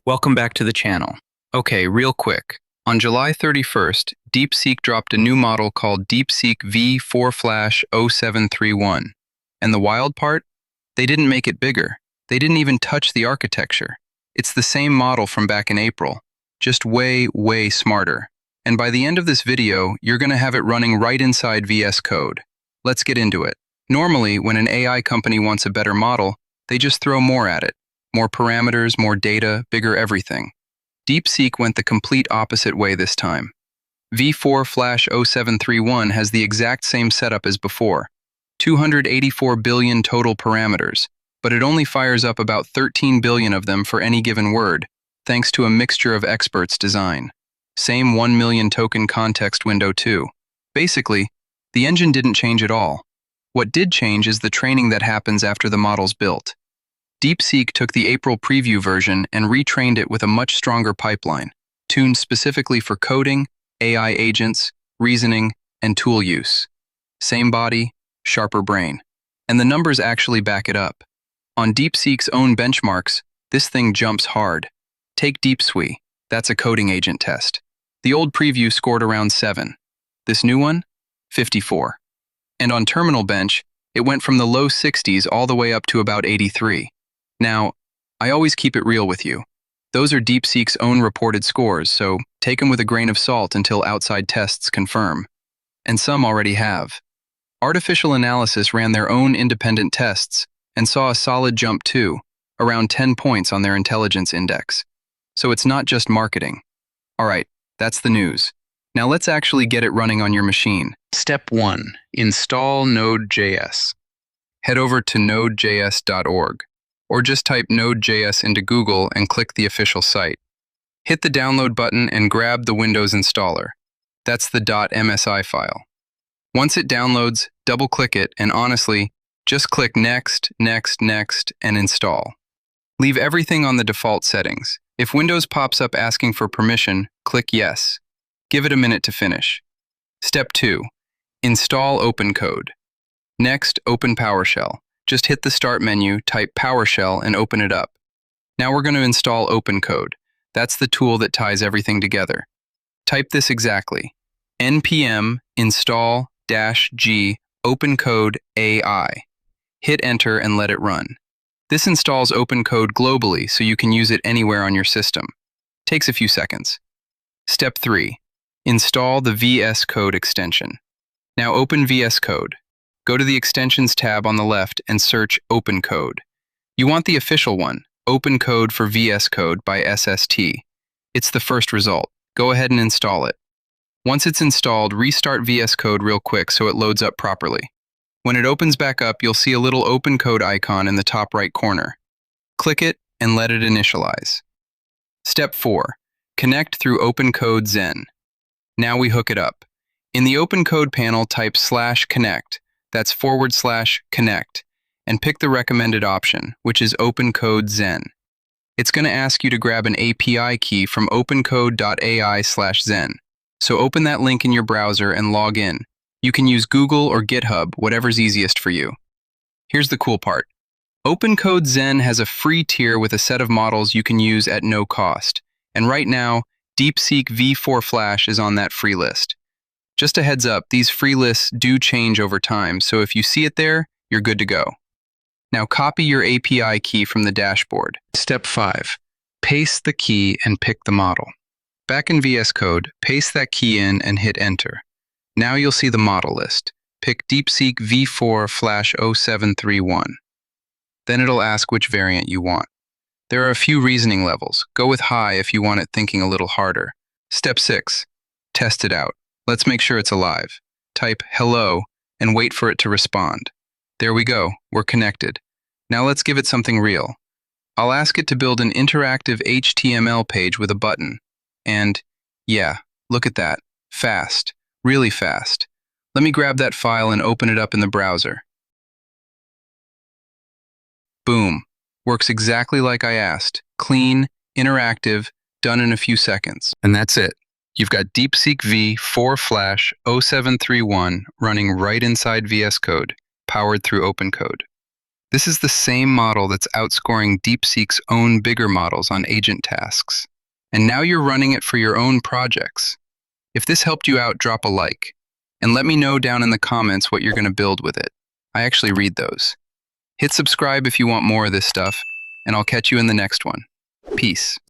Welcome back to the channel. Okay, real quick. On July 31st, DeepSeek dropped a new model called DeepSeek V4-0731. And the wild part? They didn't make it bigger. They didn't even touch the architecture. It's the same model from back in April, just way, way smarter. And by the end of this video, you're going to have it running right inside VS Code. Let's get into it. Normally, when an AI company wants a better model, they just throw more at it. More parameters, more data, bigger everything. DeepSeek went the complete opposite way this time. V4-0731 has the exact same setup as before, 284 billion total parameters, but it only fires up about 13 billion of them for any given word, thanks to a mixture of experts' design. Same 1 million token context window too. Basically, the engine didn't change at all. What did change is the training that happens after the model's built. DeepSeek took the April preview version and retrained it with a much stronger pipeline, tuned specifically for coding, AI agents, reasoning, and tool use. Same body, sharper brain. And the numbers actually back it up. On DeepSeek's own benchmarks, this thing jumps hard. Take DeepSeek, that's a coding agent test. The old preview scored around 7. This new one? 54. And on Terminal Bench, it went from the low 60s all the way up to about 83. Now, I always keep it real with you. Those are DeepSeek's own reported scores, so take them with a grain of salt until outside tests confirm. And some already have. Artificial Analysis ran their own independent tests and saw a solid jump too, around 10 points on their intelligence index. So it's not just marketing. Alright, that's the news. Now let's actually get it running on your machine. Step 1. Install Node.js. Head over to nodejs.org. Or just type Node.js into Google and click the official site. Hit the download button and grab the Windows installer. That's the .msi file. Once it downloads, double-click it and honestly, just click Next, Next, Next, and Install. Leave everything on the default settings. If Windows pops up asking for permission, click Yes. Give it a minute to finish. Step 2. Install OpenCode. Next, open PowerShell. Just hit the Start menu, type PowerShell, and open it up. Now we're going to install OpenCode. That's the tool that ties everything together. Type this exactly. npm install-g opencode-ai. Hit Enter and let it run. This installs OpenCode globally so you can use it anywhere on your system. Takes a few seconds. Step 3. Install the VS Code extension. Now open VS Code. Go to the Extensions tab on the left and search OpenCode. You want the official one, OpenCode for VS Code by SST. It's the first result. Go ahead and install it. Once it's installed, restart VS Code real quick so it loads up properly. When it opens back up, you'll see a little OpenCode icon in the top right corner. Click it and let it initialize. Step 4. Connect through OpenCode Zen. Now we hook it up. In the OpenCode panel, type /connect. That's /connect, and pick the recommended option, which is OpenCode Zen. It's going to ask you to grab an API key from opencode-ai/zen. So open that link in your browser and log in. You can use Google or GitHub, whatever's easiest for you. Here's the cool part. OpenCode Zen has a free tier with a set of models you can use at no cost. And right now, DeepSeek V4 Flash is on that free list. Just a heads up, these free lists do change over time, so if you see it there, you're good to go. Now copy your API key from the dashboard. Step 5. Paste the key and pick the model. Back in VS Code, paste that key in and hit Enter. Now you'll see the model list. Pick DeepSeek V4-0731. Then it'll ask which variant you want. There are a few reasoning levels. Go with high if you want it thinking a little harder. Step 6. Test it out. Let's make sure it's alive. Type hello and wait for it to respond. There we go, we're connected. Now let's give it something real. I'll ask it to build an interactive HTML page with a button. And yeah, look at that. Fast, really fast. Let me grab that file and open it up in the browser. Boom, works exactly like I asked. Clean, interactive, done in a few seconds. And that's it. You've got DeepSeek V4-0731 running right inside VS Code, powered through OpenCode. This is the same model that's outscoring DeepSeek's own bigger models on agent tasks. And now you're running it for your own projects. If this helped you out, drop a like. And let me know down in the comments what you're going to build with it. I actually read those. Hit subscribe if you want more of this stuff, and I'll catch you in the next one. Peace.